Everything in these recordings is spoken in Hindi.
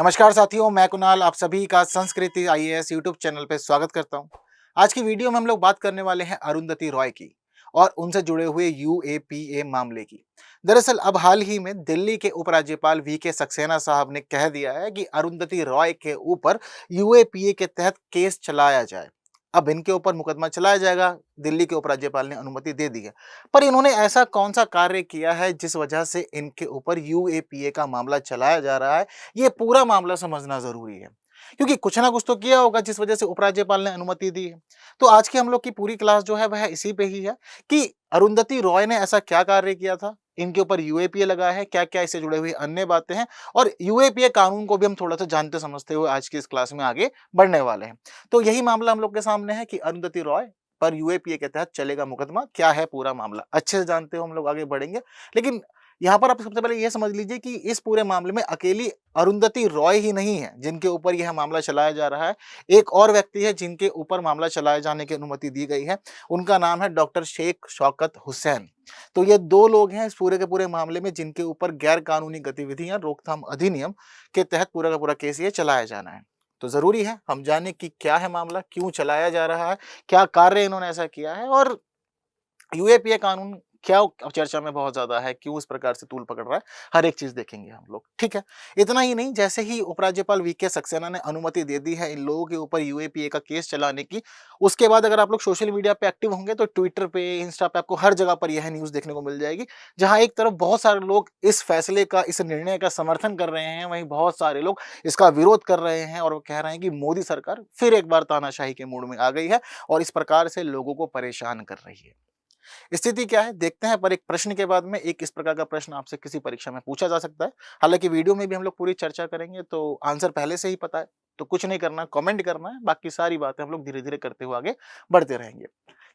नमस्कार साथियों, मैं कुणाल आप सभी का संस्कृति आईएएस यूट्यूब चैनल पे स्वागत करता हूं। आज की वीडियो में हम लोग बात करने वाले हैं अरुंधति रॉय की और उनसे जुड़े हुए यूएपीए मामले की। दरअसल अब हाल ही में दिल्ली के उपराज्यपाल वीके सक्सेना साहब ने कह दिया है कि अरुंधति रॉय के ऊपर यूएपीए के तहत केस चलाया जाए। अब इनके ऊपर मुकदमा चलाया जाएगा, दिल्ली के उपराज्यपाल ने अनुमति दे दी है। पर इन्होंने ऐसा कौन सा कार्य किया है जिस वजह से इनके ऊपर यूएपीए का मामला चलाया जा रहा है, ये पूरा मामला समझना ज़रूरी है। क्योंकि कुछ ना कुछ तो किया होगा जिस वजह से उपराज्यपाल ने अनुमति दी है। तो आज की हम लोग की पूरी क्लास जो है वह इसी पे ही है कि अरुंधति रॉय ने ऐसा क्या कार्य किया था, इनके ऊपर यूएपीए लगा है, क्या-क्या इससे जुड़े हुई अन्य बातें हैं और यूएपीए कानून को भी हम थोड़ा-सा जानते समझते हुए आज की इस क्लास में आगे बढ़ने वाले हैं। तो यही मामला हम लोग के सामने है कि अरुंधति रॉय पर यूएपीए के तहत चलेगा मुकदमा, क्या है पूरा मामला? अच्छे से जानते हो हम लोग आगे बढ़ेंगे। लेकिन यहाँ पर आप सबसे पहले ये समझ लीजिए कि इस पूरे मामले में अकेली अरुंधति रॉय ही नहीं है जिनके ऊपर यह मामला चलाया जा रहा है। एक और व्यक्ति है जिनके ऊपर मामला चलाए जाने की अनुमति दी गई है। उनका नाम है डॉक्टर शेख शौकत हुसैन। तो ये 2 लोग हैं इस पूरे के पूरे मामले में जिनके ऊपर गैर कानूनी गतिविधियां रोकथाम अधिनियम के तहत पूरा का पूरा केस ये चलाया जाना है। तो ज़रूरी है हम जानें कि क्या है मामला, क्यों चलाया जा रहा है, क्या कार्य इन्होंने ऐसा किया है और यूएपीए कानून क्या अब चर्चा में बहुत ज़्यादा है, क्यों इस प्रकार से तूल पकड़ रहा है, हर एक चीज़ देखेंगे हम लोग, ठीक है? इतना ही नहीं, जैसे ही उपराज्यपाल वीके सक्सेना ने अनुमति दे दी है इन लोगों के ऊपर यूएपीए का केस चलाने की, उसके बाद अगर आप लोग सोशल मीडिया पे एक्टिव होंगे तो ट्विटर पे, इंस्टा पे आपको हर जगह पर यह न्यूज़ देखने को मिल जाएगी। जहाँ एक तरफ बहुत सारे लोग इस फैसले का, इस निर्णय का समर्थन कर रहे हैं, वहीं बहुत सारे लोग इसका विरोध कर रहे हैं और वो कह रहे हैं कि मोदी सरकार फिर एक बार तानाशाही के मूड में आ गई है और इस प्रकार से लोगों को परेशान कर रही है। स्थिति क्या है देखते हैं, पर एक प्रश्न के बाद में एक इस प्रकार का प्रश्न आपसे किसी परीक्षा में पूछा जा सकता है। हालांकि वीडियो में भी हम लोग पूरी चर्चा करेंगे तो आंसर पहले से ही पता है, तो कुछ नहीं करना, कमेंट करना है, बाकी सारी बातें हम लोग धीरे धीरे करते हुए आगे बढ़ते रहेंगे।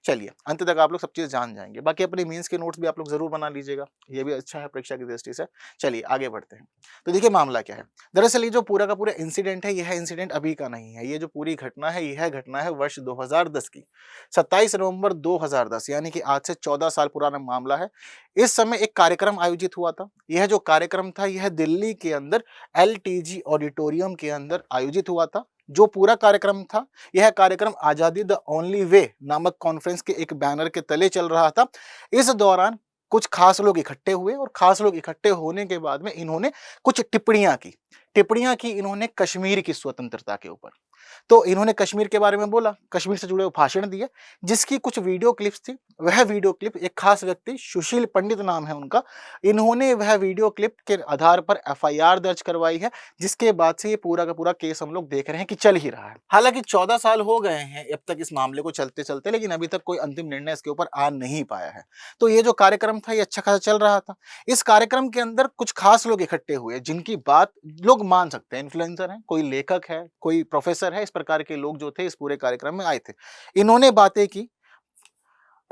चलिए अंत तक आप लोग सब चीज़ जान जाएंगे। बाकी अपने मेंस के नोट्स भी आप लोग जरूर बना लीजिएगा, ये भी अच्छा है परीक्षा की दृष्टि से। चलिए आगे बढ़ते हैं। तो देखिए मामला क्या है। दरअसल ये जो पूरा का पूरा इंसिडेंट है, यह इंसिडेंट अभी का नहीं है। ये जो पूरी घटना है, यह घटना है वर्ष 2010 की। 27 नवंबर 2010 यानी कि आज से 14 साल पुराना मामला है। इस समय एक कार्यक्रम आयोजित हुआ था। यह जो कार्यक्रम था यह दिल्ली के अंदर एलटीजी ऑडिटोरियम के अंदर आयोजित हुआ था। जो पूरा कार्यक्रम था, यह कार्यक्रम आजादी द ओनली वे नामक कॉन्फ्रेंस के एक बैनर के तले चल रहा था। इस दौरान कुछ खास लोग इकट्ठे हुए और खास लोग इकट्ठे होने के बाद में इन्होंने कुछ टिप्पणियां की इन्होंने कश्मीर की स्वतंत्रता के ऊपर। तो इन्होंने कश्मीर के बारे में बोला, कश्मीर से जुड़े हुए भाषण दिए, जिसकी कुछ वीडियो क्लिप्स थी। वह वीडियो क्लिप एक खास व्यक्ति सुशील पंडित नाम है उनका, इन्होंने वह वीडियो क्लिप के आधार पर एफआईआर दर्ज करवाई है, जिसके बाद से ये पूरा का पूरा केस हम लोग देख रहे हैं कि चल ही रहा है। हालांकि 14 साल हो गए हैं अब तक इस मामले को चलते चलते, लेकिन अभी तक कोई अंतिम निर्णय इसके ऊपर आ नहीं पाया है। तो ये जो कार्यक्रम था ये अच्छा खासा चल रहा था। इस कार्यक्रम के अंदर कुछ खास लोग इकट्ठे हुए जिनकी बात लोग मान सकते हैं, इन्फ्लुएंसर हैं, कोई लेखक है, कोई प्रोफेसर है, इस प्रकार के लोग जो थे इस पूरे कार्यक्रम में आए थे। इन्होंने बातें की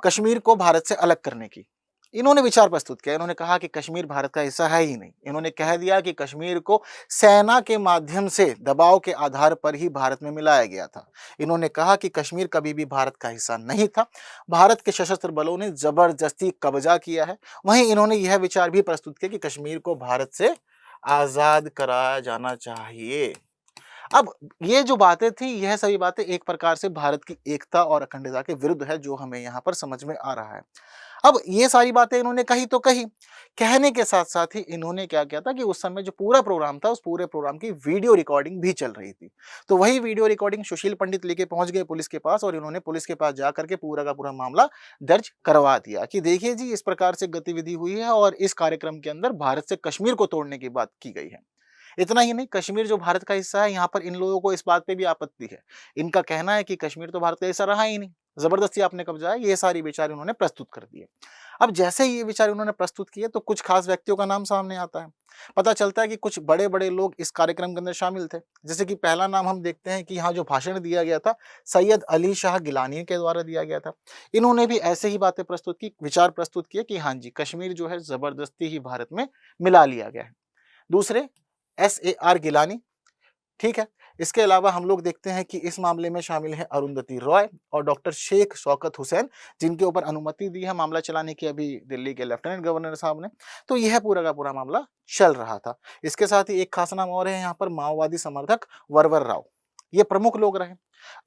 कश्मीर को भारत से अलग करने की। इन्होंने विचार प्रस्तुत किया, इन्होंने कहा कि कश्मीर भारत का हिस्सा है ही नहीं। इन्होंने कह दिया कि कश्मीर को सेना के माध्यम से दबाव के आधार पर ही भारत में मिलाया गया था। इन्होंने कहा कि कश्मीर कभी भी भारत का हिस्सा नहीं था, भारत के सशस्त्र बलों ने जबरदस्ती कब्जा किया है। वहीं इन्होंने यह विचार भी प्रस्तुत किया कि कश्मीर को भारत से आजाद कराया जाना चाहिए। अब ये जो बातें थी, यह सभी बातें एक प्रकार से भारत की एकता और अखंडता के विरुद्ध है, जो हमें यहाँ पर समझ में आ रहा है। अब ये सारी बातें इन्होंने कही तो कही, कहने के साथ-साथ ही इन्होंने क्या किया था कि उस समय जो पूरा प्रोग्राम था, उस पूरे प्रोग्राम की वीडियो रिकॉर्डिंग भी चल रही थी। तो वही वीडियो रिकॉर्डिंग सुशील पंडित लेके पहुँच गए पुलिस के पास और इन्होंने पुलिस के पास जाकर के पूरा का पूरा मामला दर्ज करवा दिया कि देखिए जी, इस प्रकार से गतिविधि हुई है और इस कार्यक्रम के अंदर भारत से कश्मीर को तोड़ने की बात की गई है। इतना ही नहीं, कश्मीर जो भारत का हिस्सा है, यहाँ पर इन लोगों को इस बात पे भी आपत्ति है। इनका कहना है कि कश्मीर तो भारत का हिस्सा रहा ही नहीं, ज़बरदस्ती आपने कब्जा है, ये सारी विचार उन्होंने प्रस्तुत कर दिए। अब जैसे ही ये विचार उन्होंने प्रस्तुत किए तो कुछ खास व्यक्तियों का नाम सामने आता है। पता चलता है कि कुछ बड़े-बड़े लोग इस कार्यक्रम के अंदर शामिल थे। जैसे कि पहला नाम हम देखते हैं कि यहाँ जो भाषण दिया गया था, सैयद अली शाह गिलानी के द्वारा दिया गया था। इन्होंने भी ऐसे ही बातें प्रस्तुत की, विचार प्रस्तुत किए कि हाँ जी, कश्मीर जो है ज़बरदस्ती ही भारत में मिला लिया गया है। दूसरे एसएआर गिलानी, ठीक है? इसके अलावा हम लोग देखते हैं कि इस मामले में शामिल है अरुंधति रॉय और डॉक्टर शेख शौकत हुसैन, जिनके ऊपर अनुमति दी है मामला चलाने की अभी दिल्ली के लेफ्टिनेंट गवर्नर साहब ने। तो यह पूरा का पूरा मामला चल रहा था। इसके साथ ही एक खास नाम और है यहाँ पर, माओवादी समर्थक वरवर राव, ये प्रमुख लोग रहे।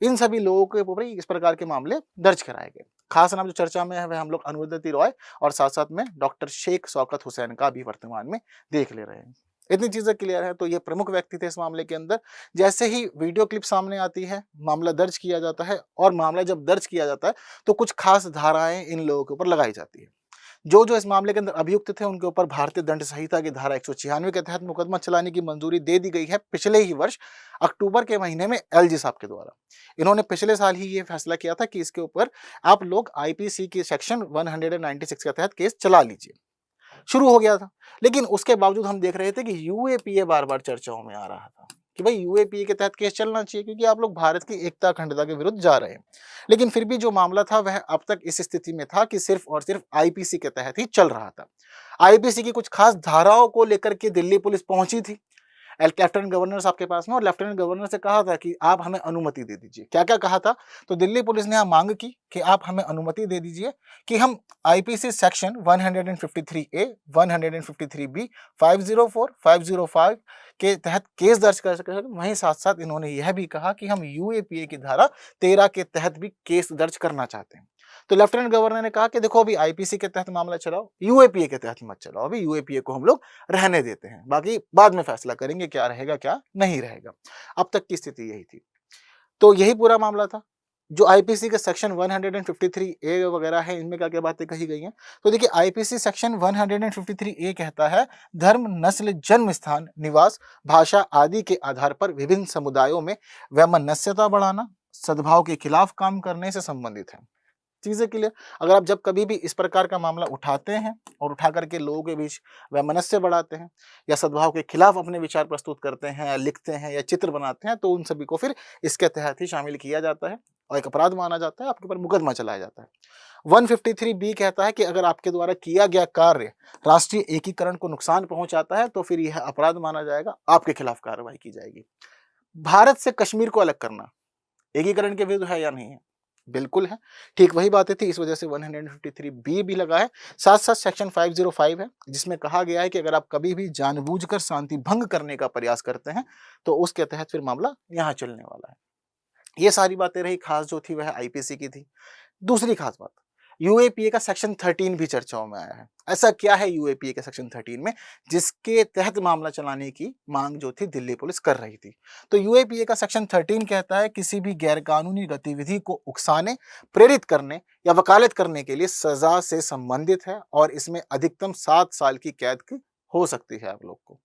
इन सभी लोगों के ऊपर इस प्रकार के मामले दर्ज कराए गए। खास नाम जो चर्चा में है वह हम लोग अरुंधति रॉय और साथ साथ में डॉक्टर शेख शौकत हुसैन का भी वर्तमान में देख ले रहे हैं। इतनी चीजें क्लियर है। तो ये प्रमुख व्यक्ति थे इस मामले के अंदर। जैसे ही वीडियो क्लिप सामने आती है, मामला दर्ज किया जाता है, और मामला जब दर्ज किया जाता है तो कुछ खास धाराएं इन लोगों के ऊपर लगाई जाती है। जो जो इस मामले के अंदर अभियुक्त थे उनके ऊपर भारतीय दंड संहिता की धारा 196 के तहत मुकदमा चलाने की मंजूरी दे दी गई है पिछले ही वर्ष अक्टूबर के महीने में एलजी साहब के द्वारा। इन्होंने पिछले साल ही ये फैसला किया था कि इसके ऊपर आप लोग आईपीसी के सेक्शन 196 के तहत केस चला लीजिए। शुरू हो गया था, लेकिन उसके बावजूद हम देख रहे थे कि यूएपीए बार बार चर्चाओं में आ रहा था कि भाई यूएपीए के तहत केस चलना चाहिए, क्योंकि आप लोग भारत की एकता अखंडता के विरुद्ध जा रहे हैं। लेकिन फिर भी जो मामला था वह अब तक इस स्थिति में था कि सिर्फ और सिर्फ आईपीसी के तहत ही चल रहा था। आईपीसी की कुछ खास धाराओं को लेकर के दिल्ली पुलिस पहुंची थी लेफ्टिनेंट गवर्नर साहब के पास में, और लेफ्टिनेंट गवर्नर से कहा था कि आप हमें अनुमति दे दीजिए। क्या क्या कहा था? तो दिल्ली पुलिस ने यहाँ मांग की कि आप हमें अनुमति दे दीजिए कि हम आईपीसी सेक्शन 153A, 153B, 504, 505 के तहत केस दर्ज कर सकें। वहीं साथ साथ इन्होंने यह भी कहा कि हम यूएपीए की धारा 13 के तहत भी केस दर्ज करना चाहते हैं। तो लेफ्टिनेंट गवर्नर ने कहा कि देखो, अभी आईपीसी के तहत मामला चलाओ, यूएपीए के तहत मत चलाओ, अभी यूएपीए को हम लोग रहने देते हैं, बाकी बाद में फैसला करेंगे क्या रहेगा क्या नहीं रहेगा। अब तक की स्थिति यही थी। तो यही पूरा मामला था। जो आईपीसी के सेक्शन 153A वगैरह है, इनमें क्या क्या बातें कही गई हैं। तो देखिए, आईपीसी सेक्शन 153A कहता है, धर्म, नस्ल, जन्म स्थान, निवास, भाषा आदि के आधार पर विभिन्न समुदायों में वैमनस्यता बढ़ाना, सद्भाव के खिलाफ काम करने से संबंधित है। चीजें क्लियर। अगर आप जब कभी भी इस प्रकार का मामला उठाते हैं और उठा करके लोगों के बीच वैमनस्य बढ़ाते हैं या सद्भाव के खिलाफ अपने विचार प्रस्तुत करते हैं या लिखते हैं या चित्र बनाते हैं, तो उन सभी को फिर इसके तहत ही शामिल किया जाता है और एक अपराध माना जाता है, आपके ऊपर मुकदमा चलाया जाता है। 153B कहता है कि अगर आपके द्वारा किया गया कार्य राष्ट्रीय एकीकरण को नुकसान पहुंचाता है तो फिर यह अपराध माना जाएगा, आपके खिलाफ कार्रवाई की जाएगी। भारत से कश्मीर को अलग करना एकीकरण के विरुद्ध है या नहीं है? बिल्कुल है। ठीक वही बातें थी, इस वजह से 153B भी लगा है। साथ साथ सेक्शन 505 है, जिसमें कहा गया है कि अगर आप कभी भी जानबूझकर शांति भंग करने का प्रयास करते हैं तो उसके तहत फिर मामला यहाँ चलने वाला है। ये सारी बातें रही, खास जो थी वह आईपीसी की थी। दूसरी खास बात, यूएपीए का सेक्शन 13 भी चर्चाओं में आया है। ऐसा क्या है यूएपीए के सेक्शन 13 में जिसके तहत मामला चलाने की मांग जो थी दिल्ली पुलिस कर रही थी? तो यूएपीए का सेक्शन 13 कहता है, किसी भी गैरकानूनी गतिविधि को उकसाने, प्रेरित करने या वकालत करने के लिए सजा से संबंधित है और इसमें अधिकतम 7 साल की कैद की हो सकती है आप लोग को।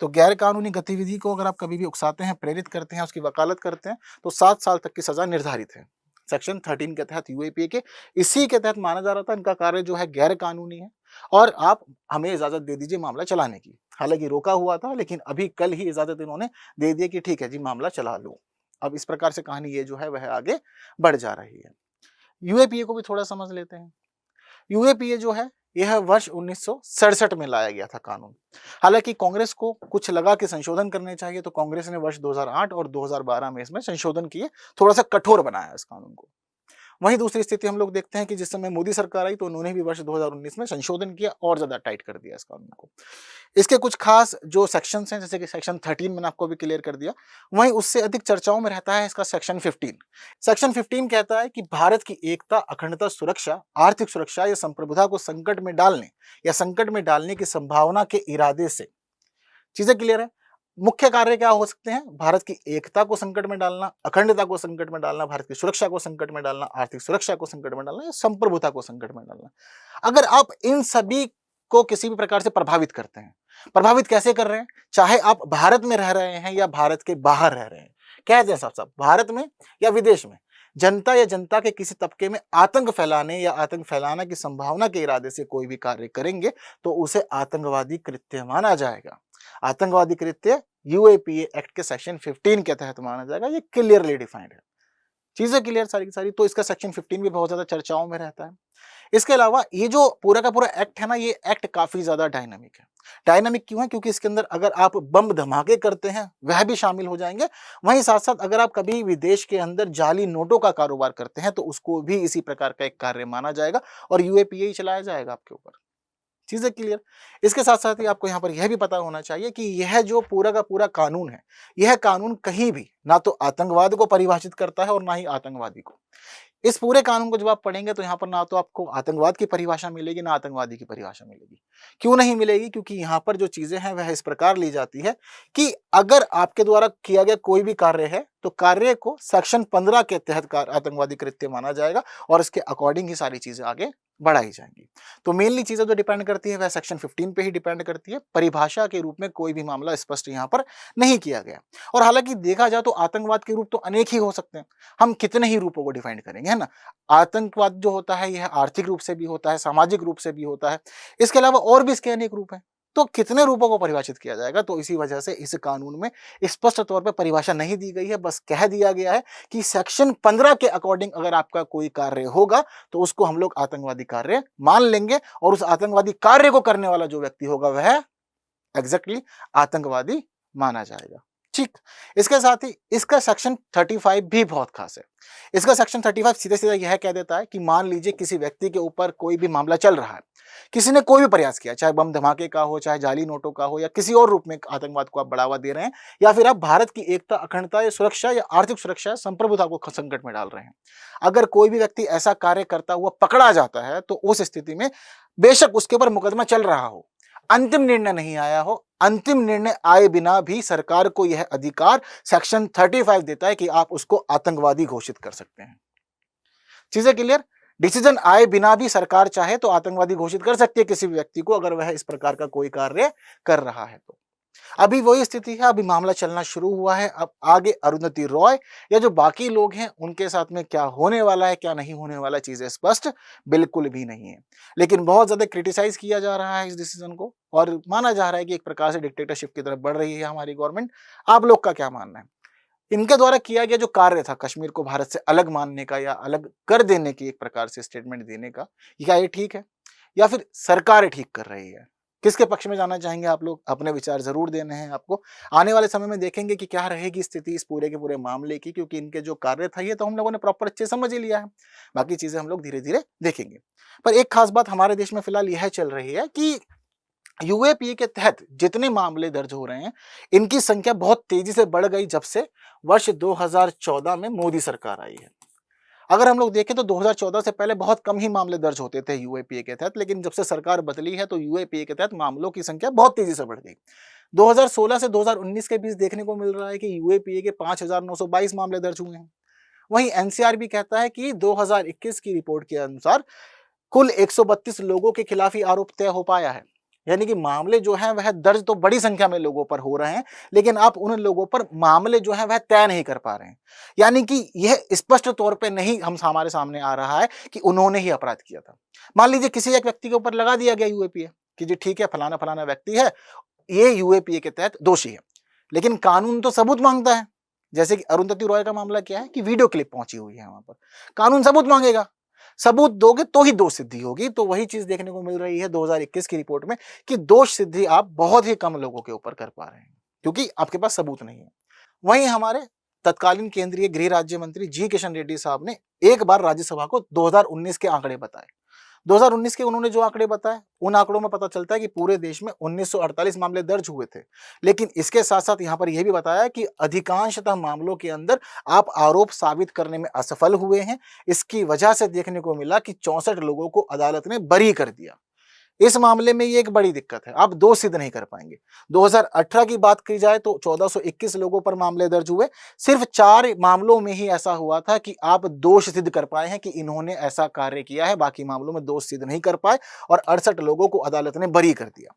तो गैर कानूनी गतिविधि को अगर आप कभी भी उकसाते हैं, प्रेरित करते हैं, उसकी वकालत करते हैं, तो 7 साल तक की सजा निर्धारित है सेक्शन 13 के तहत यूएपीए के। इसी के तहत माना जा रहा था इनका कार्य जो है गैर कानूनी है और आप हमें इजाजत दे दीजिए मामला चलाने की। हालांकि रोका हुआ था, लेकिन अभी कल ही इजाजत इन्होंने दे दी कि ठीक है जी, मामला चला लो। अब इस प्रकार से कहानी ये जो है वह आगे बढ़ जा रही है। यूएपीए को भी थोड़ा समझ लेते हैं। यूएपीए जो है यह वर्ष 1967 में लाया गया था कानून। हालांकि कांग्रेस को कुछ लगा कि संशोधन करने चाहिए, तो कांग्रेस ने वर्ष 2008 और 2012 में इसमें संशोधन किए, थोड़ा सा कठोर बनाया इस कानून को। वहीं दूसरी स्थिति हम लोग देखते हैं कि जिस समय मोदी सरकार आई तो उन्होंने भी वर्ष 2019 में संशोधन किया और ज्यादा टाइट कर दिया इस कानून को। इसके कुछ खास जो सेक्शंस हैं, जैसे कि सेक्शन 13 मैंने आपको भी क्लियर कर दिया, वहीं उससे अधिक चर्चाओं में रहता है इसका सेक्शन 15। सेक्शन 15 कहता है कि भारत की एकता, अखंडता, सुरक्षा, आर्थिक सुरक्षा या संप्रभुता को संकट में डालने या संकट में डालने की संभावना के इरादे से। चीजें क्लियर है। मुख्य कार्य क्या हो सकते हैं? भारत की एकता को संकट में डालना, अखंडता को संकट में डालना, भारत की सुरक्षा को संकट में डालना, आर्थिक सुरक्षा को संकट में डालना या संप्रभुता को संकट में डालना। अगर आप इन सभी को किसी भी प्रकार से प्रभावित करते हैं, प्रभावित कैसे कर रहे हैं, चाहे आप भारत में रह रहे हैं या भारत के बाहर रह रहे हैं, कह दें साफ साफ, भारत में या विदेश में, जनता या जनता के किसी तबके में आतंक फैलाने या आतंक फैलाना की संभावना के इरादे से कोई भी कार्य करेंगे तो उसे आतंकवादी कृत्य माना जाएगा। आतंकवादी कृत्य यूएपीए एक्ट के सेक्शन 15 के तहत माना जाएगा। ये क्लियरली डिफाइंड है। चीजें क्लियर सारी की सारी। तो इसका सेक्शन 15 भी बहुत ज्यादा चर्चाओं में रहता है। इसके अलावा ये जो पूरा का पूरा एक्ट है ना, ये एक्ट काफी ज्यादा डायनामिक है। डायनामिक क्यों है? क्योंकि इसके अंदर अगर आप बम धमाके करते हैं वह भी शामिल हो जाएंगे, वहीं साथ साथ अगर आप कभी विदेश के अंदर जाली नोटों का कारोबार करते हैं तो उसको भी इसी प्रकार का एक कार्य माना जाएगा और यूएपीए चलाया जाएगा आपके ऊपर। चीजें क्लियर। इसके साथ साथ ही आपको यहाँ पर यह भी पता होना चाहिए कि यह जो पूरा का पूरा कानून है, यह कानून कहीं भी ना तो आतंकवाद को परिभाषित करता है और ना ही आतंकवादी को। इस पूरे कानून को जब आप पढ़ेंगे तो यहाँ पर ना तो आपको आतंकवाद की परिभाषा मिलेगी ना आतंकवादी की परिभाषा मिलेगी। क्यों नहीं मिलेगी? क्योंकि यहाँ पर जो चीजें हैं वह इस प्रकार ली जाती है कि अगर आपके द्वारा किया गया कोई भी कार्य है तो कार्य को सेक्शन 15 के तहत आतंकवादी कृत्य माना जाएगा और इसके अकॉर्डिंग ही सारी चीजें आगे बढ़ाई जाएंगी। तो मेनली चीजें जो डिपेंड करती है वह सेक्शन 15 पे ही डिपेंड करती है। परिभाषा के रूप में कोई भी मामला स्पष्ट यहाँ पर नहीं किया गया। और हालांकि देखा जाए तो आतंकवाद के रूप तो अनेक ही हो सकते हैं, हम कितने ही रूपों को डिफाइन करेंगे, है ना। आतंकवाद जो होता है यह आर्थिक रूप से भी होता है, सामाजिक रूप से भी होता है, इसके अलावा और भी इसके अनेक रूप हैं। तो कितने रूपों को परिभाषित किया जाएगा? तो इसी वजह से इस कानून में स्पष्ट तौर पर परिभाषा नहीं दी गई है, बस कह दिया गया है कि सेक्शन 15 के अकॉर्डिंग अगर आपका कोई कार्य होगा तो उसको हम लोग आतंकवादी कार्य मान लेंगे और उस आतंकवादी कार्य को करने वाला जो व्यक्ति होगा वह एग्जैक्टली आतंकवादी माना जाएगा। ठीक। इसके साथ ही इसका सेक्शन 35 भी बहुत खास है। इसका सेक्शन 35 सीधे सीधे यह कह देता है कि मान लीजिए किसी व्यक्ति के ऊपर कोई भी मामला चल रहा है, किसी ने कोई भी प्रयास किया, चाहे बम धमाके का हो, चाहे जाली नोटों का हो, या किसी और रूप में आतंकवाद को आप बढ़ावा दे रहे हैं, या फिर आप भारत की एकता, अखंडता या सुरक्षा या आर्थिक सुरक्षा, संप्रभुता को संकट में डाल रहे हैं। अगर कोई भी व्यक्ति ऐसा कार्य करता हुआ पकड़ा जाता है तो उस स्थिति में बेशक उसके ऊपर मुकदमा चल रहा हो, अंतिम निर्णय नहीं आया हो, अंतिम निर्णय आए बिना भी सरकार को यह अधिकार सेक्शन 35 देता है कि आप उसको आतंकवादी घोषित कर सकते हैं। चीजें क्लियर। डिसीजन आए बिना भी सरकार चाहे तो आतंकवादी घोषित कर सकती है किसी भी व्यक्ति को अगर वह इस प्रकार का कोई कार्य कर रहा है तो। अभी वही स्थिति है, अभी मामला चलना शुरू हुआ है। अब आगे अरुंधति रॉय या जो बाकी लोग हैं उनके साथ में क्या होने वाला है, क्या नहीं होने वाला, चीजें स्पष्ट बिल्कुल भी नहीं है। लेकिन बहुत ज्यादा क्रिटिसाइज किया जा रहा है इस डिसीजन को और माना जा रहा है कि एक प्रकार से डिक्टेटरशिप की तरफ बढ़ रही है हमारी गवर्नमेंट। आप लोग का क्या मानना है? इनके द्वारा किया गया जो कार्य था कश्मीर को भारत से अलग मानने का या अलग कर देने की, एक प्रकार से स्टेटमेंट देने का, क्या ये ठीक है या फिर सरकार ठीक कर रही है? किसके पक्ष में जाना चाहेंगे आप लोग? अपने विचार जरूर देने हैं आपको। आने वाले समय में देखेंगे कि क्या रहेगी स्थिति इस पूरे के पूरे मामले की, क्योंकि इनके जो कार्य था ये तो हम लोगों ने प्रॉपर अच्छे समझ ही लिया है, बाकी चीजें हम लोग धीरे धीरे देखेंगे। पर एक खास बात हमारे देश में फिलहाल यह चल रही है कि यूएपीए के तहत जितने मामले दर्ज हो रहे हैं इनकी संख्या बहुत तेजी से बढ़ गई जब से वर्ष 2014 में मोदी सरकार आई है। अगर हम लोग देखें तो 2014 से पहले बहुत कम ही मामले दर्ज होते थे यूएपीए के तहत, लेकिन जब से सरकार बदली है तो यूएपीए के तहत मामलों की संख्या बहुत तेजी से बढ़ गई। 2016 से 2019 के बीच देखने को मिल रहा है कि यूएपीए के 5,922 मामले दर्ज हुए हैं। वहीं एनसीआर भी कहता है कि 2021 की रिपोर्ट के अनुसार कुल 132 लोगों के खिलाफ ही आरोप तय हो पाया है। यानी कि मामले जो हैं वह दर्ज तो बड़ी संख्या में लोगों पर हो रहे हैं, लेकिन आप उन लोगों पर मामले जो हैं वह तय नहीं कर पा रहे हैं। यानी कि यह स्पष्ट तौर पे नहीं हमारे सामने आ रहा है कि उन्होंने ही अपराध किया था। मान लीजिए किसी एक व्यक्ति के ऊपर लगा दिया गया यूएपीए कि जी ठीक है फलाना फलाना व्यक्ति है, ये यूएपीए के तहत दोषी है, लेकिन कानून तो सबूत मांगता है। जैसे कि अरुंधति रॉय का मामला क्या है कि वीडियो क्लिप पहुंची हुई है वहां पर, कानून सबूत मांगेगा, सबूत दोगे तो ही दोष सिद्धि होगी। तो वही चीज देखने को मिल रही है 2021 की रिपोर्ट में कि दोष सिद्धि आप बहुत ही कम लोगों के ऊपर कर पा रहे हैं क्योंकि आपके पास सबूत नहीं है। वहीं हमारे तत्कालीन केंद्रीय गृह राज्य मंत्री जी किशन रेड्डी साहब ने एक बार राज्यसभा को 2019 के आंकड़े बताए। 2019 के उन्होंने जो आंकड़े बताए उन आंकड़ों में पता चलता है कि पूरे देश में 1948 मामले दर्ज हुए थे, लेकिन इसके साथ साथ यहाँ पर यह भी बताया कि अधिकांशतः मामलों के अंदर आप आरोप साबित करने में असफल हुए हैं। इसकी वजह से देखने को मिला कि 64 लोगों को अदालत ने बरी कर दिया। इस मामले में ये एक बड़ी दिक्कत है, आप दोष सिद्ध नहीं कर पाएंगे। 2018 की बात की जाए तो 1421 लोगों पर मामले दर्ज हुए, सिर्फ 4 मामलों में ही ऐसा हुआ था कि आप दोष सिद्ध कर पाए हैं कि इन्होंने ऐसा कार्य किया है, बाकी मामलों में दोष सिद्ध नहीं कर पाए और 68 लोगों को अदालत ने बरी कर दिया।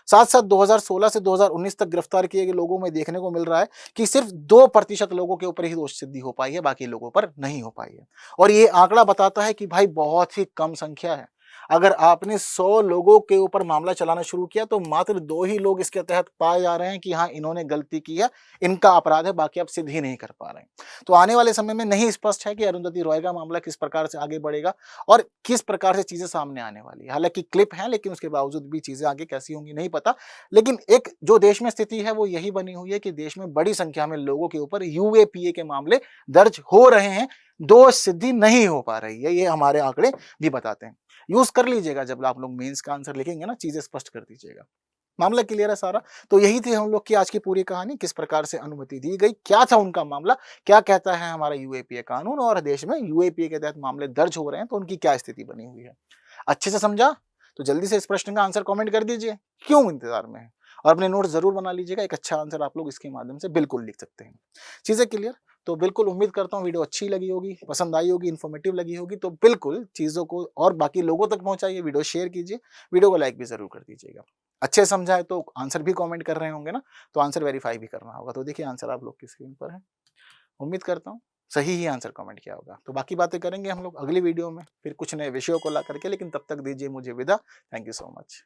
साथ साथ 2016 से 2019 तक गिरफ्तार किए गए लोगों में देखने को मिल रहा है कि सिर्फ 2% लोगों के ऊपर ही दोष सिद्धि हो पाई है, बाकी लोगों पर नहीं हो पाई है। और ये आंकड़ा बताता है कि भाई बहुत ही कम संख्या है। अगर आपने 100 लोगों के ऊपर मामला चलाना शुरू किया तो मात्र 2 ही लोग इसके तहत पाए जा रहे हैं कि हाँ, इन्होंने गलती की है, इनका अपराध है, बाकी आप सिद्ध ही नहीं कर पा रहे हैं। तो आने वाले समय में नहीं स्पष्ट है कि अरुंधति रॉय का मामला किस प्रकार से आगे बढ़ेगा और किस प्रकार से चीज़ें सामने आने वाली है। हालाँकि क्लिप है, लेकिन उसके बावजूद भी चीज़ें आगे कैसी होंगी नहीं पता। लेकिन एक जो देश में स्थिति है वो यही बनी हुई है कि देश में बड़ी संख्या में लोगों के ऊपर यूएपीए के मामले दर्ज हो रहे हैं, दोष सिद्धि नहीं हो पा रही है, ये हमारे आंकड़े भी बताते हैं। यूज़ कर लीजिएगा जब आप लोग मेंस का आंसर लिखेंगे ना, चीज़ें स्पष्ट कर दीजिएगा। मामला क्लियर है सारा? तो यही थी हम लोग की आज की पूरी कहानी, किस प्रकार से अनुमति दी गई, क्या था उनका मामला, क्या कहता है हमारा यूएपीए कानून और देश में यूएपीए के तहत मामले दर्ज हो रहे हैं तो उनकी क्या स्थिति बनी हुई है। अच्छे से समझा? तो जल्दी से इस प्रश्न का आंसर कमेंट कर दीजिए। क्यों इंतजार में है? और अपने नोट्स ज़रूर बना लीजिएगा, एक अच्छा आंसर आप लोग इसके माध्यम से बिल्कुल लिख सकते हैं। चीज़ें क्लियर? तो बिल्कुल उम्मीद करता हूँ वीडियो अच्छी लगी होगी, पसंद आई होगी, इन्फॉर्मेटिव लगी होगी, तो बिल्कुल चीज़ों को और बाकी लोगों तक पहुँचाइए, वीडियो शेयर कीजिए, वीडियो को लाइक भी ज़रूर कर दीजिएगा। अच्छे से समझा है तो आंसर भी कमेंट कर रहे होंगे ना, तो आंसर वेरीफाई भी करना होगा। तो देखिए आंसर आप लोग की स्क्रीन पर है। उम्मीद करता हूँ सही ही आंसर कमेंट किया होगा। तो बाकी बातें करेंगे हम लोग अगली वीडियो में, फिर कुछ नए विषयों को ला करके, लेकिन तब तक दीजिए मुझे विदा। Thank you so much.